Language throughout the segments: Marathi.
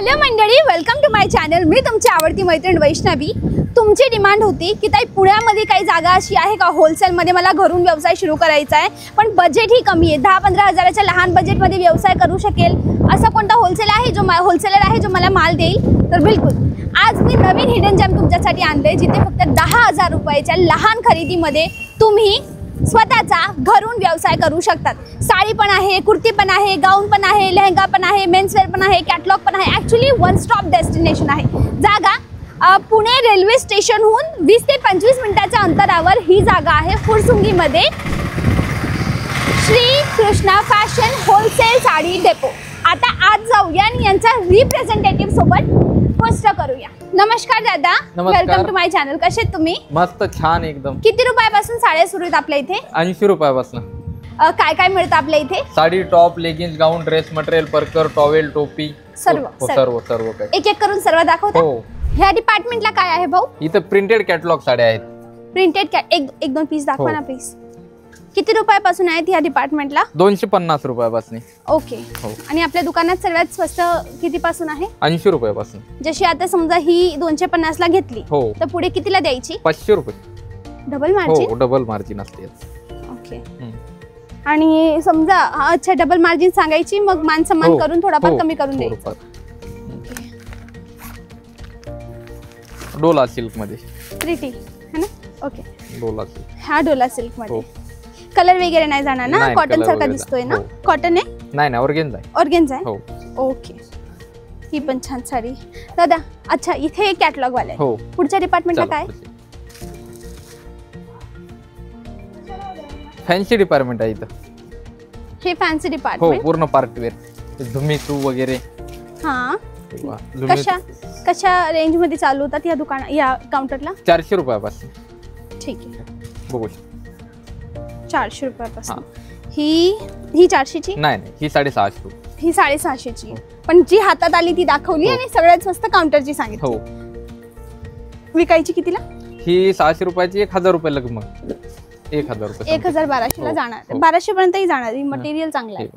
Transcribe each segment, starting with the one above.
हॅलो मंडळी, वेलकम टू माय चॅनल। मी तुमची आवडती मैत्रीण वैष्णवी। तुमची डिमांड होती की ताई पुण्यामध्ये काही जागा अशी आहे का होलसेलमध्ये मला घरून व्यवसाय सुरू करायचा आहे, पण बजेट ही कमी आहे, 10-15 हजाराच्या लहान बजेटमध्ये व्यवसाय करू शकेल असा कोणता होलसेलर आहे जो मला माल देईल? तर बिलकुल आज मी नवीन हिडन जेम तुमच्यासाठी आणले, जिथे फक्त 10,000 रुपयाच्या लहान खरेदीमध्ये तुम्ही स्वतःचा घरून व्यवसाय करू शकतात। साडी पण आहे, कुर्ती पण आहे, गाऊन पण आहे, लेहंगा पण आहे, मेन्सवेअर पण आहे, कॅटलॉग पण आहे। ॲक्च्युली वन स्टॉप डेस्टिनेशन आहे। जागा पुणे रेल्वे स्टेशनहून 20 ते 25 मिनिटाच्या अंतरावर ही जागा आहे, फुरसुंगीमध्ये Shri Krishna fashion wholesale sari depot. आता आज जाऊया आणि यांच्या रिप्रेझेंटेटिव्ह सोबत गोष्ट करूया। नमस्कार दादा, वेलकम टू माय चॅनल। कसे आहेत तुम्ही? मस्त, छान एकदम। किती रुपयापासून साड्या सुरू आहेत आपल्या इथे? 80 रुपयापासून। काय काय मिळतं आपल्या इथे? साडी, टॉप, लेगिन्स, गाऊन, ड्रेस मटेरियल, परकर, टॉवेल, टोपी, सर्व काही। एक एक करून सर्व दाखवता? हो। ह्या डिपार्टमेंटला काय आहे भाऊ? इथे प्रिंटेड कॅटलॉग साड्या आहेत। प्रिंटेड एक दोन पीस दाखवा ना प्लीज। किती रुपयापासून आहेत ह्या डिपार्टमेंटला? 250 रुपयापासून। ओके। आणि आपल्या दुकानात सर्वात स्वस्त किती पासून आहे? 80 रुपयापासून। जशी आता समजा ही 250 ला घेतली तर पुढे कितीला द्यायची? 500 रुपये। Double margin? हो, डबल मार्जिन असते। ओके। आणि समजा अच्छा डबल मार्जिन सांगायची, मग मान सन्मान करून थोडाफार कमी करून द्यायचं। डोला सिल्क मध्ये प्रिटी है ना? Okay, Dola silk. हा डोला सिल्क मध्ये कलर वगैरे नाही जाणार ना? कॉटन सारखा दिसतोय ना? कॉटन आहे? नाही, ऑर्गेन्झा आहे। ऑर्गेन्झा आहे? हो। ओके, ही पण छान साडी दादा। अच्छा, इथे कॅटलॉग वाले आहे। हो। पुढच्या डिपार्टमेंटला काय? फॅन्सी डिपार्टमेंट आहे इथं। हे फॅन्सी डिपार्टमेंट? हो, पूर्ण पार्टी वेअर, धुमीचू वगैरे। हां, कशा रेंज मध्ये चालू होतात या दुकान या काउंटरला? 400 रुपयापासून। ठीक आहे, बघू। 400 रुपयापासून। ही 400 ची? नाही, ही 650। ही 650 ची। पण जी हातात आली ती दाखवली आणि सगळ्यात स्वस्त काउंटरची सांगितली। हो। विकायची कितीला? ही 600 रुपयाची 1000 रुपयाला। मग 1000 रुपये 1200 ला जाणार, 1200 पर्यंतही जाणार। ही मटेरियल चांगलं आहे।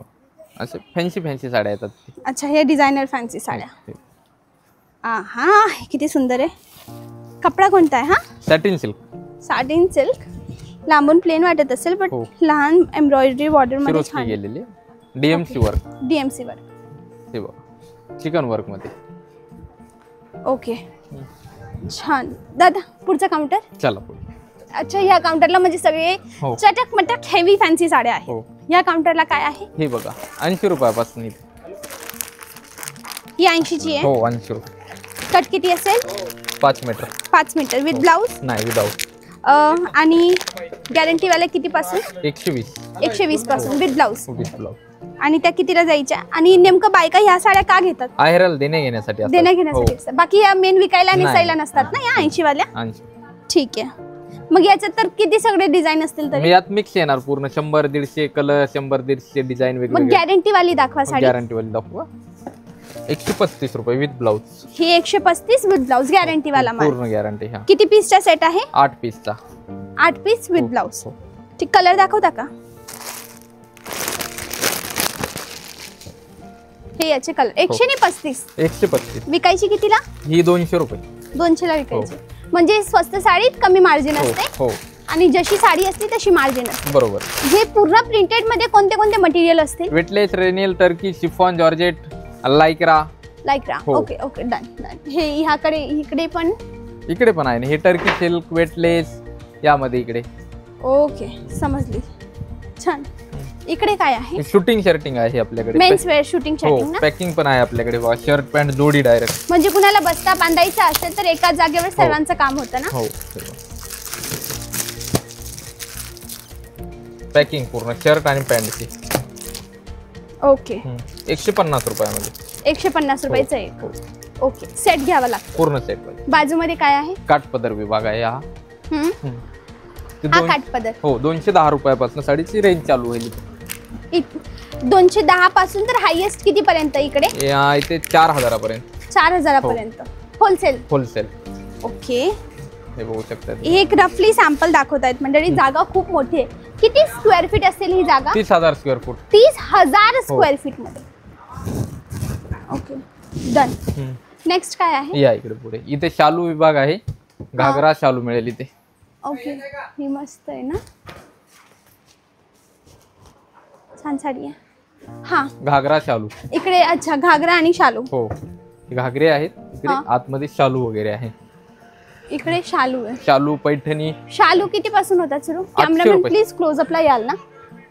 असे फॅन्सी साड्या येतात। अच्छा, हे डिझायनर फॅन्सी साड्या। हा, किती सुंदर आहे। कपडा कोणता आहे? हा, सॅटिन सिल्क। Satin silk. लांबून प्लेन वाटत असेल, पण लहान एम्ब्रॉयडरी बॉर्डर मध्ये छान गेलेली। DMC work. DMC work. हे बघा, चिकन वर्क मध्ये। ओके, छान दादा। पुढचा काउंटर चला पुढे। अच्छा, या काउंटरला म्हणजे सगळे चटक मटक हेवी फॅन्सी साड्या आहेत। या काउंटरला काय आहे? हे बघा, 80 रुपयापासून। ही 80 ची आहे? हो, 80 रुपये। कट किती असेल? 5 मीटर। 5 metre with blouse? नाही, विदाउट। आणि गॅरंटी वाले किती पासून? 120। 120 पासून विथ ब्लाउज। With blouse. आणि त्या कितीला जायच्या? आणि नेमकं बायका ह्या साड्या का घेतात? आहेराला देण्या घेण्यासाठी। बाकी या मेन विकायला नेसायला नसतात ना या 80 वाल्या? 80। ठीक आहे। मग याच्यात तर किती सगळे डिझाइन असतील तरी? यात मिक्स येणार पूर्ण 100-150 कलर, 100-150 डिझाइन वेगवेगळे। मग गॅरंटी वाली दाखवा साडी। गॅरंटी वाली दाखवा। 135 रुपये with blouse. He 135 with blouse, guarantee वाला माल? पूर्ण गॅरंटी। हा। किती पीसचा सेट आहे? 8 पीसचा। 8 पीस विथ ब्लाउज। ठीक, कलर दाखवता का? हे याचे कलर 135। 135। विकायची कितीला? ही 200 रुपये। 200 ला विकायची। म्हणजे स्वस्त साडीत कमी मार्जिन असते। हो। आणि जशी साडी असते तशी मार्जिन असते। बरोबर। हे पूर्ण प्रिंटेड मध्ये कोणते कोणते मटेरियल असते? वेटलेस, रेनियल, Turkey, chiffon, georgette, Lycra. Okay okay, done. हे इकडे पण आहे। हे टर्की सिल्क, वेटलेस यामध्ये इकडे। ओके, समजली। छान। इकडे काय आहे? शूटिंग शर्टिंग आहे आपल्याकडे। मेन्स वेअर शूटिंग शर्टिंग ना? पॅकिंग पण आहे आपल्याकडे। शर्ट पॅन्ट जोडी डायरेक्ट। म्हणजे कुणाला बस्ता बांधायचा असेल तर एकाच जागेवर सर्वांचं काम होतं ना? हो। पॅकिंग पूर्ण शर्ट आणि पॅन्टची। ओके। 150 रुपयामध्ये। 150 रुपयाचं एक। ओके, सेट घ्यावा लागतो पूर्ण सेट। बाजूमध्ये काय आहे? काठपदर विभाग आहे हा। काठपदर। हो, 210 रुपयापासून साडीची रेंज चालू होईल। 210 पासून तर हायेस्ट किती पर्यंत इकडे? इथे 4000 पर्यंत। 4000 पर्यंत होलसेल। ओके, हे बघू शकता। एक रफली सॅम्पल दाखवतायत मंडळी। जागा खूप मोठी आहे। किती स्क्वेअर फीट असेल ही जागा? 30,000 स्क्वेअर फूट। 30,000 स्क्वेअर फीट मध्ये। Okay, done. नेक्स्ट काय आहे? या इकडे पुढे इथे शालू विभाग आहे. घागरा शालू मिळेल इथे. ओके, ही मस्त आहे ना, छान साडी आहे. हा, घागरा शालू इकडे. अच्छा, घागरा आणि शालू. हो, घागरे आहेत इकडे. हा. आतमध्ये शालू वगैरे आहे. इकडे शालू आहे. शालू पैठणी. शालू किती पासून होतात सुरू? 800 कॅमेरामॅन रुपये. प्लीज क्लोज अपला याल ना.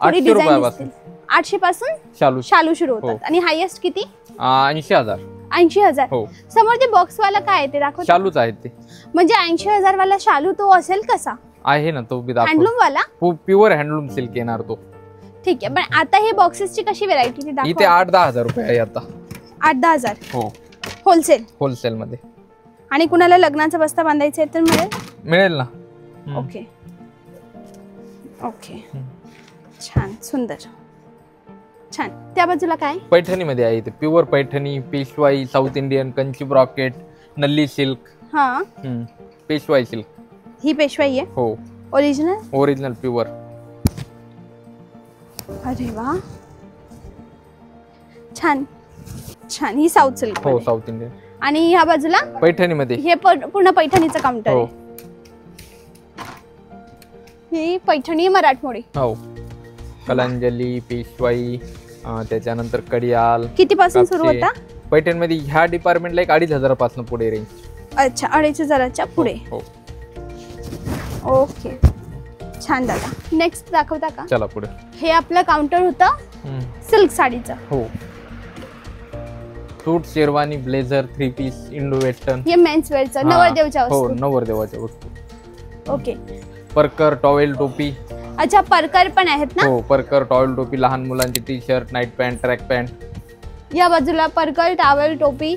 800 रुपयापासून 800 पासून शालू शालू सुरू होतात. हो. आणि हायेस्ट किती? 80,000. 80,000. हो, समोर ते बॉक्स वाला काय आहे ते दाखव. शालूच आहेत ते. म्हणजे 80,000 वाला शालू तो असेल कसा? आहे ना तो बी दाखव. हँडलूम वाला? प्युअर हँडलूम सिल्क येणार तो. ठीक आहे, पण आता हे बॉक्सेसची कशी व्हेरायटी दाखव. इथे 8-10 रुपये आहे आता. 8-10,000 हो, होलसेल. होलसेल मध्ये. आणि कुणाला लग्नाचा बस्ता बांधायचा आहे तर मिळेल? मिळेल ना. ओके ओके, छान, सुंदर, छान. त्या बाजूला काय? पैठणी मध्ये आहे इथे. Pure Paithani, Peshwai, south Indian, Kanchi brocade, Nalli silk. हा, पेशवाई सिल्क. ही पेशवाई आहे? हो, ओरिजिनल. Original pure. अरे वा, छान छान. ही साऊथ सिल्क. हो, साऊथ इंडियन. आणि ह्या बाजूला पैठणी मध्ये. हे पूर्ण पैठणीचं काउंटर हो. आहे. ही पैठणी मराठमोळी. हो, कलांजली, पेशवाई, त्याच्यानंतर कडियाल. किती पासून सुरू कापसे. होता? पैठण मध्ये ह्या डिपार्टमेंटला 2,500 पासून पुढे रेंज. अच्छा, 2,500 पुढे. हो. ओके, छान दादा. नेक्स्ट दाखवता का? चला पुढे. हे आपलं काउंटर होतं सिल्क साडीचं. हो, suit, sherwani, blazer, 3 piece, Indo western. हे मेन्स वेअरचं नवरदेवच्या हो, वस्तू. नवरदेवाच्या वस्तू. ओके. परकर, टॉवेल, टोपी. अच्छा, परकर पण आहेत ना? हो, परकर, टॉवेल, टोपी, लहान मुलांची T shirt, night pant, track pant. या बाजूला परकर, टॉवेल, टोपी,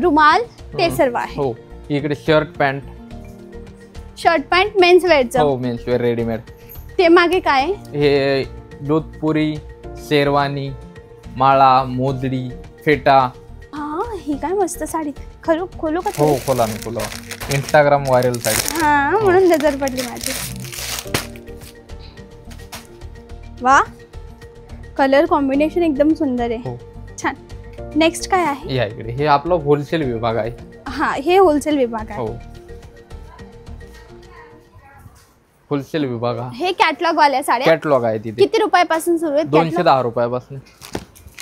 रुमाल, ते सर्व आहे. हो, इकडे shirt pant. Shirt pant men's वेअरचं. हो, मेन्स वेअर रेडीमेड. ते मागे काय? हे जोधपुरी, शेरवानी, माळा, मोजडी, फेटा. हा, ही काय मस्त साडी. खरू खोलू का? हो, खोला ना, खोला. Instagram viral sari. हा, म्हणून नजर पडली माझी. वा, कलर कॉम्बिनेशन एकदम सुंदर आहे. हो, छान. नेक्स्ट काय आहे? या इकडे. हे आपला होलसेल विभाग आहे. हा, हे होलसेल विभाग आहे. हो, होलसेल विभाग हा. हे कॅटलॉग वाल्या साड्या. कॅटलॉग आहे तिथे. किती रुपयापासून सुरू आहेत? 210 रुपयापासून.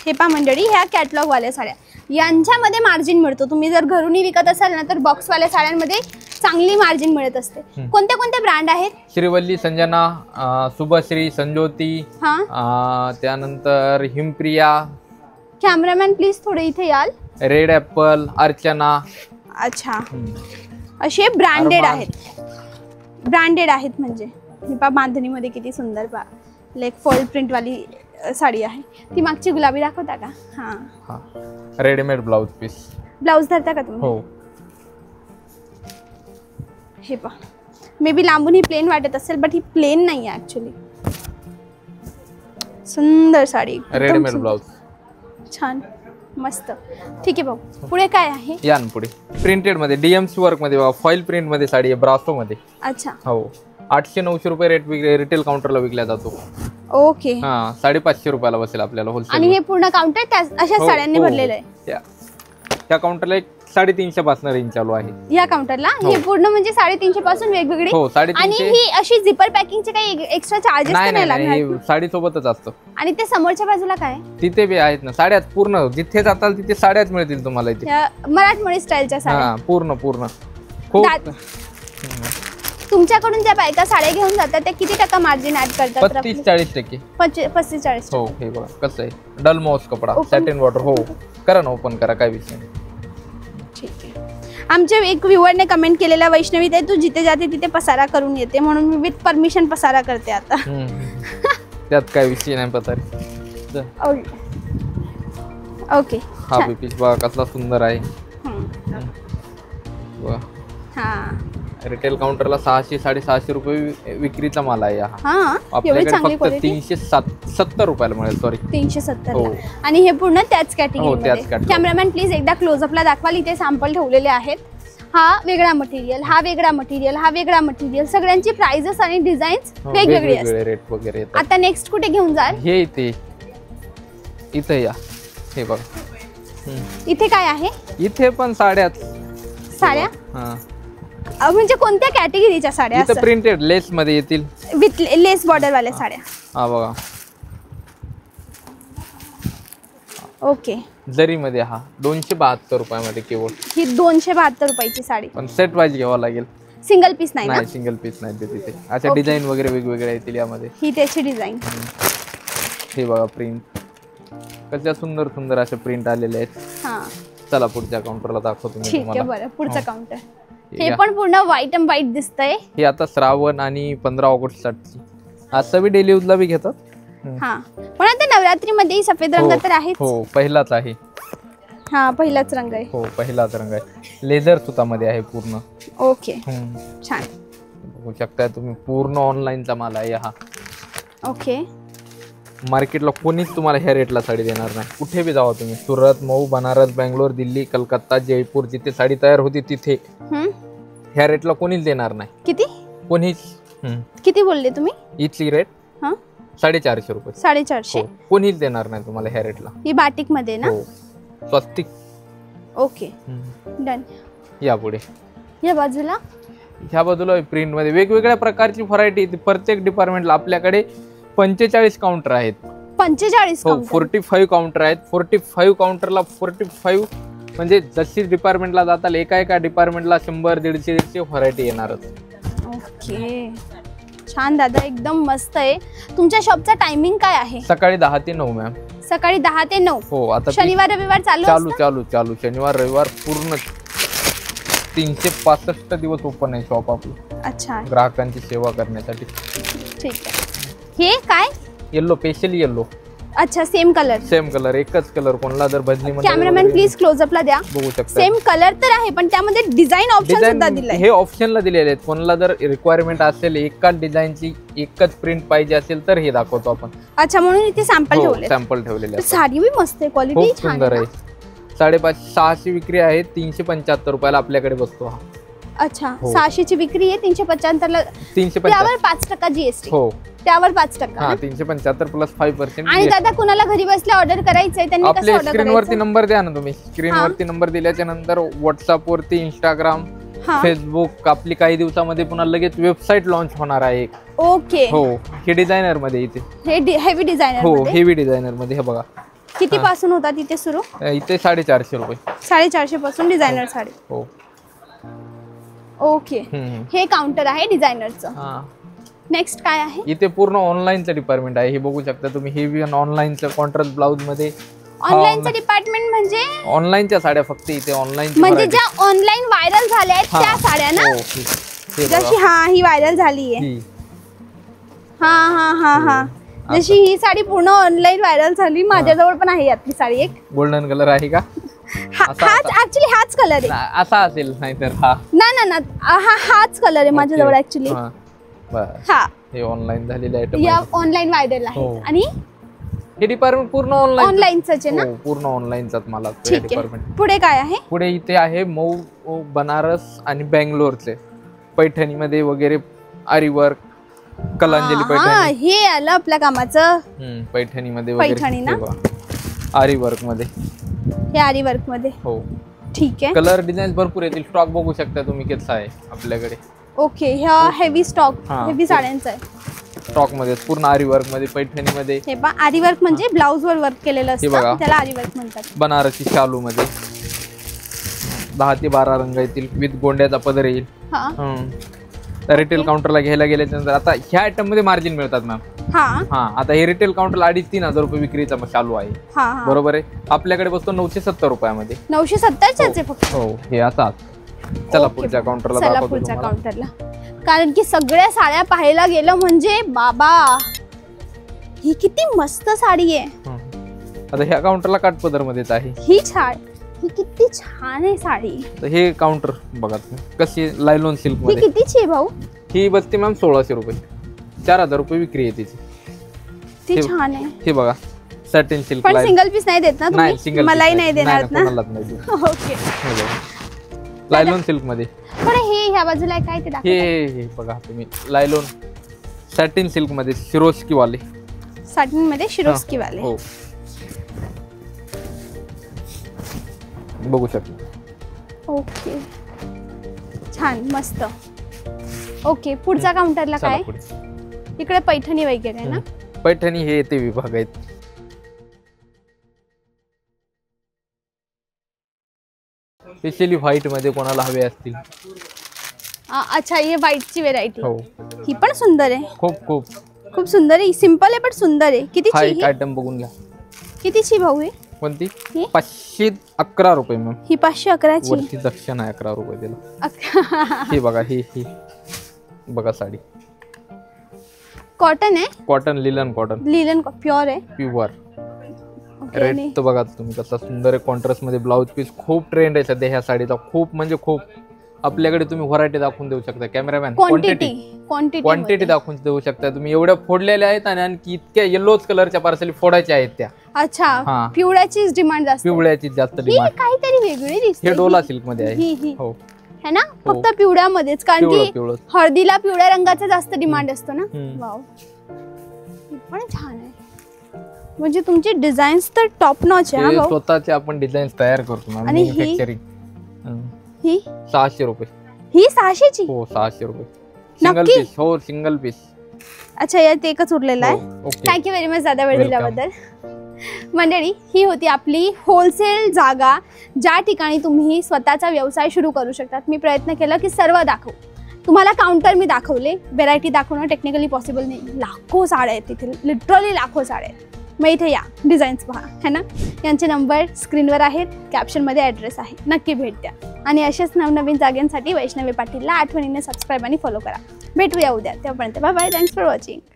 हे पा मंडळी, ह्या कॅटलॉग वाल्या साड्या. यांच्यामध्ये मार्जिन मिळतो. तुम्ही जर घरूनही विकत असाल ना तर बॉक्स वाल्या साड्यांमध्ये चांगली मार्जिन मिळत असते. कोणते कोणते ब्रँड आहेत? श्रीवल्ली, संजना, शुभश्री, संजोती, हा, त्यानंतर हिमप्रिया. कॅमेरामॅन प्लीज थोडे इथे याल. Red apple, Archana. अच्छा, असे ब्रँडेड आहेत. ब्रँडेड आहेत म्हणजे. हे पा बांधणीमध्ये किती सुंदर पा लाईक फॉल प्रिंट वाली साडी आहे. ती मागची गुलाबी दाखवता का? हा, रेडीमेड ब्लाउज पीस. ब्लाउज धरता का तुम्ही? हो. हे पा, मे बी लांबून ही प्लेन वाटत असेल बट ही प्लेन नाही आहे ऍक्च्युली. सुंदर साडी, रेडीमेड ब्लाउज. छान, मस्त. ठीक आहे भाऊ, पुढे काय आहे? या ना पुढे. प्रिंटेड मध्ये, डीएमसी वर्क मध्ये, फॉईल प्रिंट मध्ये साडी आहे, ब्रासो मध्ये. अच्छा. हो, 800-900 रुपये रेट रिटेल काउंटरला विकला जातो. ओके. 550 रुपयाला बसेल आपल्याला होलसेल. आणि हे पूर्ण काउंटर अशा साड्यांनी भरलेलं आहे. त्या काउंटरला 350 पासून रेंज चालू आहे. या काउंटरला हे पूर्ण म्हणजे 350 पासून वेगवेगळी. हो, आणि 350. ही अशी झिपर पॅकिंगचे काही एक्स्ट्रा चार्जेस नाही लागणार? नाही, साडी सोबतच असतं. आणि ते समोरच्या बाजूला काय? तिथे बी आहेत ना साड्यात. पूर्ण जिथे जाताल तिथे साड्याच मिळतील तुम्हाला इथे. मराठमोळी स्टाईलच्या साड्या. पूर्ण खूप. तुमच्याकडून ज्या बायका साड्या घेऊन जातात त्या किती टक्का मार्जिन ऍड करतात? 35-40%. 35-40. हो, हे बघा कसं आहे. डल मॉस कपडा, सॅटिन वॉटर. हो, करा ना, ओपन करा, काय विषय नाही. ठीक आहे. आमच्या एक व्ह्यूअरने कमेंट केलेला, वैष्णवी ताई तू जिथे जाते तिथे पसारा करून येते, म्हणून मी विथ परमिशन पसारा करते आता. त्यात काय विषय नाही पसारी. ओके. हा पीस बघा कसला सुंदर आहे. हा, रिटेल काउंटरला 600-650 रुपये विक्रीचा माल आहे. आपल्याकडे फक्त 370 रुपयाला मिळेल. सॉरी, 370. आणि हे पूर्ण त्याच कॅटेगरी. कॅमेरामॅन प्लीज एकदा क्लोजअपला दाखवाल. इथे सॅम्पल ठेवलेले आहेत. हा वेगळा मटेरियल, हा वेगळा मटेरियल, हा वेगळा मटेरियल. सगळ्यांची प्राइजेस आणि डिझाईन्स वेगवेगळे असतात. रेट वगैरे. आता नेक्स्ट कुठे घेऊन जाल? हे इथे या. हे बघा इथे काय आहे? इथे पण साड्याच. साड्या हा, म्हणजे कोणत्या कॅटेगरीच्या साड्या? इथे प्रिंटेड लेस मध्ये येतील, विथ लेस बॉर्डर वाल्या साड्या. हा बघा, ओके. जरी मध्ये. हा 272 रुपयामध्ये केवळ. ही 272 रुपयाची साडी. पण सेट वाईज घ्यावं लागेल, सिंगल पीस नाही ना? नाही सिंगल पीस नाही ते तिथे. अच्छा, डिझाईन वगैरे वेगवेगळे येतील यामध्ये. ही त्याची डिझाईन. हे बघा प्रिंट, कशा सुंदर सुंदर असे प्रिंट आलेले आहेत. हा, चला पुढच्या काउंटरला दाखवतो मी ठीक आहे. तुम्हाला. बरं, पुढचं काउंटर. हे पण पूर्ण व्हाईट अँड व्हाईट दिसतंय. हे आता श्रावण आणि 15 ऑगस्ट साठी आज सगळी डेली यूजला बी घेतात. हा, पण आता नवरात्री मध्ये सफेद रंग तर आहेच. हो, पहिलाच आहे. हा, पहिलाच रंग आहे. हो, पहिलाच रंग आहे. लेदर सुतामध्ये आहे पूर्ण. ओके, छान. बघू शकता तुम्ही, पूर्ण ऑनलाईनचा माल आहे हा. ओके. मार्केटला कोणीच तुम्हाला ह्या रेटला साडी देणार नाही. कुठे बी जावा तुम्ही, सुरत, मऊ, बनारस, बेंगलोर, दिल्ली, कलकत्ता, जयपूर, जिथे साडी तयार होती तिथे ह्या रेटला कोणीच देणार नाही. किती? कोणीच. किती बोलले तुम्ही? इथली रेट 450 रुपये. 450. हो, कोणीच देणार नाही तुम्हाला ह्या रेटला. ही बाटिक मध्ये ना? हो, स्वस्तिक. Okay, done. या पुढे, या बाजूला. ह्या बाजूला प्रिंट मध्ये वेगवेगळ्या प्रकारची व्हरायटी. प्रत्येक डिपार्टमेंटला आपल्याकडे 45 काउंटर आहेत. 45? हो, 45 काउंटर आहेत. 45 काउंटरला 45 म्हणजे जशी डिपार्टमेंटला जाताल एका डिपार्टमेंटला 100-150 व्हरायटी येणारच. ओके, छान दादा, एकदम मस्त आहे. तुमच्या शॉपचा टायमिंग काय आहे? सकाळी 10 ते 9 मॅम. सकाळी 10 ते 9. हो, आता शनिवार रविवार चालू चालू शनिवार रविवार पूर्ण 365 दिवस ओपन आहे शॉप आपलं. अच्छा, ग्राहकांची सेवा करण्यासाठी. ठीक आहे. हे काय? Yellow, specially yellow. अच्छा, सेम कलर, एकच कलर. कोणाला जर भजनी मध्ये, कॅमेरामॅन प्लीज क्लोजअपला द्या. बघू शकता, सेम कलर तर आहे पण त्यामध्ये डिझाईन ऑप्शन सुद्धा दिलाय. हे ऑप्शनला दिलेले आहेत. कोणाला जर रिक्वायरमेंट असेल, एकाच डिझाईनची एकच प्रिंट पाहिजे असेल तर हे दाखवतो आपण. अच्छा, म्हणून इथे सॅम्पल ठेवले. सॅम्पल ठेवलेले आहेत. साडी भी मस्त आहे, क्वालिटी खूप सुंदर आहे. 550-600 विक्री आहे. 375 रुपयाला आपल्याकडे बसतो हा. अच्छा, 600 ची विक्री आहे, 375 ला. 375 त्यावर 5% जीएसटी. हो, त्यावर 5%. हा, 375 प्लस 5%. आणि दादा कुणाला घरी बसल्या ऑर्डर करायचंय त्यांनी कसं आपल्या ऑर्डर स्क्रीनवरती नंबर द्या ना तुम्ही. स्क्रीनवरती नंबर दिल्याच्या नंतर व्हॉट्सअप वरती, इंस्टाग्राम, फेसबुक, आपली काही दिवसामध्ये पुन्हा लगेच वेबसाईट लॉन्च होणार आहे. ओके. हो, हे डिझायनर मध्ये इथे. हे हेवी डिझायनर. हो, हेवी डिझायनर मध्ये. हे बघा, किती पासून होता तिथे सुरू? इथे 450 रुपये. 450 पासून डिझायनर साडी. हो, ओके. हे काउंटर आहे डिझायनरचं. नेक्स्ट काय आहे? इथे पूर्ण ऑनलाईनचं डिपार्टमेंट आहे. हे बघू शकता तुम्ही, हेवी ऑनलाईनचं कॉन्ट्रास्ट ब्लाउज मध्ये. ऑनलाईनचं डिपार्टमेंट म्हणजे ऑनलाईनच्या साड्या फक्त इथे ऑनलाईन. म्हणजे ज्या ऑनलाईन व्हायरल झाल्या आहेत त्या साड्या ना? जशी ही व्हायरल झाली आहे. हा, जशी ही साडी पूर्ण ऑनलाईन व्हायरल झाली. माझ्याजवळ पण आहे यातली साडी एक. गोल्डन कलर आहे का? ऍक्च्युली हाच कलर आहे. असा असेल, नाहीतर हा. ना, हाच कलर आहे माझ्याजवळ ऍक्च्युली. हा, हे ऑनलाईन झालेले आयटम. या ऑनलाईन व्हायरल आहे. आणि हे डिपार्टमेंट पूर्ण ऑनलाईनच आहे ना? पूर्ण ऑनलाईनचाच मला डिपार्टमेंट. पुढे काय आहे? पुढे इथे आहे मऊ, बनारस आणि बेंगलोरचे पैठणीमध्ये वगैरे आरीवर्क, कलांजली पैठणी. हे आलं आपल्या कामाचं. पैठणीमध्ये पैठणी ना? आरीवर्क मध्ये. हे आरीवर्क मध्ये. हो, ठीक आहे. कलर डिझाईन भरपूर येतील. स्टॉक बघू शकता तुम्ही किती आहे आपल्याकडे. ओके, ह्या हेवी स्टॉक, हेवी साड्यांचा आहे. स्टॉक मध्ये पूर्ण आरीवर्क मध्ये, पैठणीमध्ये. हे पहा, आरीवर्क म्हणजे ब्लाउज वर वर्क केलेलं असतं, त्याला आरीवर्क म्हणतात. बनारसी शालू मध्ये 10 ते 12 रंग येतील. विथ गोंड्याचा पदर येईल. रिटेल काउंटरला घ्यायला गेल्यानंतर आता ह्या आयटम मध्ये मार्जिन मिळतात मॅम. आता हे रिटेल काउंटरला 2,500-3,000 रुपये विक्रीचा चालू आहे. बरोबर आहे. आपल्याकडे बसतो 970 रुपयामध्ये. 970 फक्त. हो, हे आता. चला पुढच्या काउंटरला दाखवतो पुढच्या काउंटरला. कारण की सगळ्या साड्या पाहायला गेलं म्हणजे बाबा, ही किती मस्त साडी आहे. आता ह्या काउंटरला काठपदर मध्येच आहे. ही किती छान आहे साडी. तर हे काउंटर बघा कशी लायलॉन सिल्क मध्ये. ही कितीची आहे भाऊ? ही बसते मॅम 1600 रुपये. 4000 रुपये विक्री आहे तिची. ती छान आहे. हे बघा, सॅटिन सिल्क. पण सिंगल पीस नाही देत ना तुम्ही? मलाही नाही देणार ना? ओके. लायलॉन सिल्क मध्ये. पण हे ह्या बाजूला काय ते दाखवतात? हे बघा तुम्ही, लायलॉन सॅटिन सिल्क मध्ये, शिरोस्की वाले. सॅटिन मध्ये शिरोस्की वाले. हो, बघू शकता. ओके, छान मस्त. ओके, पुढच्या काउंटरला चला काय? पुढे. इकडे पैठणी वगैरे आहे ना? पैठणी हे ते विभाग आहेत. स्पेशली व्हाईट मध्ये कोणाला हवे असतील. अच्छा, ये व्हाईटची व्हेरायटी. हो, ही पण सुंदर आहे. खूप खूप खूप सुंदर आहे. सिंपल आहे पण सुंदर आहे. हा कितीची एक ही? आयटम बघून घ्या. कितीची भाऊ आहे कोणती? ही? 511 रुपये मॅम. ही 511ची. वरती दक्षिण आहे 11 रुपये दिला. हे बघा, ही बघा साडी. कॉटन आहे? Cotton, linen cotton, linen pure आहे. प्युअर. ओके, रेट आणि तर बघा तुम्ही कसा सुंदर आहे. कॉन्ट्रास्ट मध्ये ब्लाउज पीस. खूप ट्रेंड आहे सध्या ह्या साडीचा. खूप म्हणजे खूप. आपल्याकडे तुम्ही व्हरायटी दाखवून देऊ शकता. कॅमेरामॅन, क्वांटिटी दाखवून देऊ शकता तुम्ही. एवढ्या फोडलेल्या आहेत आणि आणखी इतक्या येलोच कलरच्या पार्सली फोडायच्या आहेत त्या. अच्छा, हा. पिवळ्याचीच डिमांड जास्त. पिवळ्याची जास्त ही डिमांड. काहीतरी वेगळी दिसते. हे डोला सिल्क मध्ये आहे. ही हो, है ना? फक्त पिवळ्यामध्येच, कारण की पिवळं. हळदीला पिवळ्या रंगाचा जास्त डिमांड असतो ना. हम्म. वाव, ही पण छान आहे. म्हणजे तुमची डिझाईन्स तर टॉप नॉच आहे. हे हा भाऊ. स्वतःचे आपण डिझाईन तयार करतो मॅम. आणि ही? मॅन्युफॅक्चरिंग. ही 600 रुपये. ही 600ची? हो, 600 रुपये. सिंगल नक्की? पीस. हो, सिंगल पीस. अच्छा, यात एकच उरलेला आहे. ओके. थँक्यू व्हेरी मच दादा, वेळ Welcome. दिल्याबद्दल. मंडळी, ही होती आपली होलसेल जागा, ज्या ठिकाणी तुम्ही स्वतःचा व्यवसाय सुरू करू शकतात. मी प्रयत्न केला की सर्व दाखवू. तुम्हाला काउंटर मी दाखवले, व्हेरायटी दाखवणं टेक्निकली पॉसिबल नाही. लाखो साड्या आहेत तिथे, लिटरली लाखो साड्या आहेत. मग इथे या, डिझाईन्स पहा, है ना? यांचे नंबर स्क्रीनवर आहेत, कॅप्शनमध्ये ॲड्रेस आहे. नक्की भेट द्या. आणि असेच नवनवीन जागांसाठी वैष्णवी पाटीलला आठवणीने सबस्क्राईब आणि फॉलो करा. भेटूया उद्या. तेव्हापर्यंत bye bye. Thanks for watching.